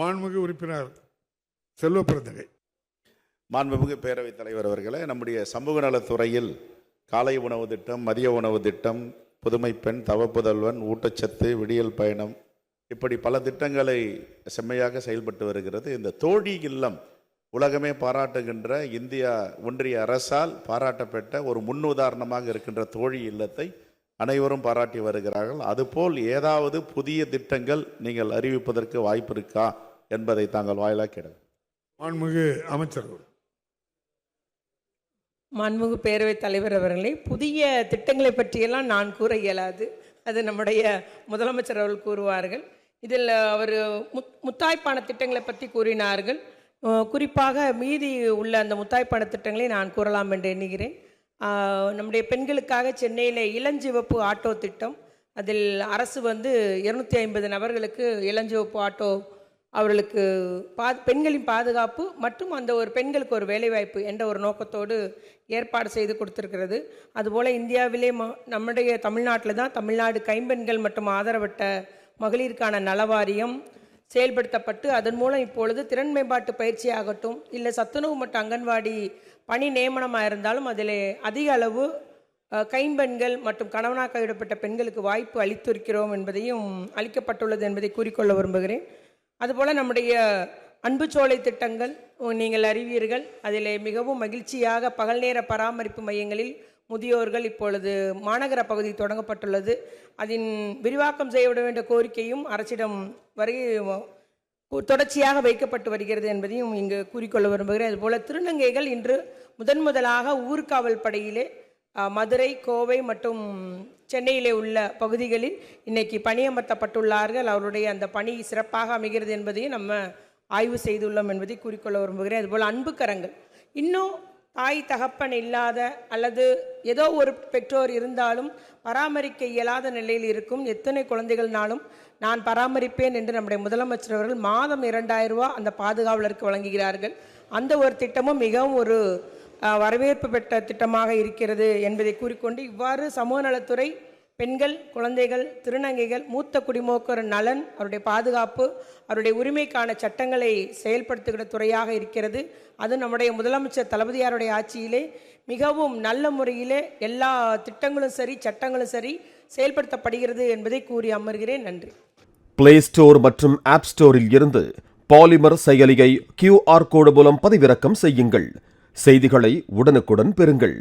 மாண்புமிகு உறுப்பினர் செல்வ பெருந்தகை. மாண்புமிகு பேரவைத் தலைவர் அவர்களே, நம்முடைய சமூக நலத்துறையில் காலை உணவு திட்டம், மதிய உணவு திட்டம், புதுமை பெண், தவப்புதல்வன், ஊட்டச்சத்து, விடியல் பயணம், இப்படி பல திட்டங்களை செம்மையாக செயல்பட்டு வருகிறது. இந்த தோழி இல்லம் உலகமே பாராட்டுகின்ற, இந்தியா ஒன்றிய அரசால் பாராட்டப்பட்ட ஒரு முன்னுதாரணமாக இருக்கின்ற தோழி இல்லத்தை அனைவரும் பாராட்டி வருகிறார்கள். அதுபோல் ஏதாவது புதிய திட்டங்கள் நீங்கள் அறிவிப்பதற்கு வாய்ப்பு இருக்கா என்பதை தாங்கள் வாயிலாக கேட்க. மாண்புமிகு அமைச்சர்கள். மாண்புமிகு பேரவைத் தலைவர் அவர்களே, புதிய திட்டங்களை பற்றியெல்லாம் நான் கூற இயலாது. அது நம்முடைய முதலமைச்சர் அவர்கள் கூறுவார்கள். இதில் அவர் முத்தாய்ப்பான திட்டங்களை பற்றி கூறினார்கள். குறிப்பாக மீதி உள்ள அந்த முத்தாய்ப்பான திட்டங்களை நான் கூறலாம் என்று எண்ணுகிறேன். நம்முடைய பெண்களுக்காக சென்னையில் இளஞ்சிவப்பு ஆட்டோ திட்டம், அதில் அரசு 250 நபர்களுக்கு இளஞ்சிவப்பு ஆட்டோ அவர்களுக்கு பெண்களின் பாதுகாப்பு மற்றும் அந்த ஒரு பெண்களுக்கு ஒரு வேலைவாய்ப்பு என்ற ஒரு நோக்கத்தோடு ஏற்பாடு செய்து கொடுத்திருக்கிறது. அதுபோல் இந்தியாவிலே நம்முடைய தமிழ்நாட்டில் தான் தமிழ்நாடு கைம்பெண்கள் மற்றும் ஆதரவற்ற மகளிருக்கான நலவாரியம் செயல்படுத்தப்பட்டு அதன் மூலம் இப்பொழுது திறன் மேம்பாட்டு பயிற்சி ஆகட்டும், இல்லை சத்துணவு மற்றும் அங்கன்வாடி பணி நியமனமாக இருந்தாலும் அதில் அதிக அளவு கைம்பெண்கள் மற்றும் கணவனாக கைவிடப்பட்ட பெண்களுக்கு வாய்ப்பு அளித்திருக்கிறோம் என்பதையும் அளிக்கப்பட்டுள்ளது என்பதை கூறிக்கொள்ள விரும்புகிறேன். அதுபோல் நம்முடைய அன்புச்சோலை திட்டங்கள் நீங்கள் அறிவீர்கள். அதில் மிகவும் மகிழ்ச்சியாக பகல் நேர பராமரிப்பு மையங்களில் முதியோர்கள் இப்பொழுது மாநகர பகுதி தொடங்கப்பட்டுள்ளது. அதன் விரிவாக்கம் செய்யப்பட வேண்டிய கோரிக்கையும் அரசிடம் தொடர்ச்சியாக வைக்கப்பட்டு வருகிறது என்பதையும் இங்கு கூறிக்கொள்ள விரும்புகிறேன். அதுபோல் திருநங்கைகள் இன்று முதலாக ஊர்காவல் படையிலே மதுரை, கோவை மற்றும் சென்னையிலே உள்ள பகுதிகளில் இன்னைக்கு பணியமர்த்தப்பட்டுள்ளார்கள். அவருடைய அந்த பணி சிறப்பாக அமைகிறது என்பதையும் நம்ம ஆய்வு செய்துள்ளோம் என்பதை கூறிக்கொள்ள விரும்புகிறேன். அதுபோல் அன்பு கரங்கள், இன்னும் தாய் தகப்பன் இல்லாத அல்லது ஏதோ ஒரு பெற்றோர் இருந்தாலும் பராமரிக்க இயலாத நிலையில் இருக்கும் எத்தனை குழந்தைகள்னாலும் நான் பராமரிப்பேன் என்று நம்முடைய முதலமைச்சர் அவர்கள் மாதம் 2000 ரூபாய் அந்த பாதுகாவலருக்கு வழங்குகிறார்கள். அந்த ஒரு திட்டமும் மிகவும் ஒரு வரவேற்பு பெற்ற திட்டமாக இருக்கிறது என்பதை கூறிக்கொண்டு, இவ்வாறு சமூக நலத்துறை பெண்கள், குழந்தைகள், திருநங்கைகள், மூத்த குடிமக்கள் நலன், அவருடைய பாதுகாப்பு, அவருடைய உரிமைக்கான சட்டங்களை செயல்படுத்துகிற துறையாக இருக்கிறது. அது நம்முடைய முதலமைச்சர் தளபதியாருடைய ஆட்சியிலே மிகவும் நல்ல முறையிலே எல்லா திட்டங்களும் சரி, சட்டங்களும் சரி செயல்படுத்தப்படுகிறது என்பதை கூறி அமர்கிறேன். நன்றி. பிளே ஸ்டோர் மற்றும் ஆப் ஸ்டோரில் இருந்து பாலிமர் செயலியை QR கோடு மூலம் பதிவிறக்கம் செய்யுங்கள். செய்திகளை உடனுக்குடன் பெறுங்கள்.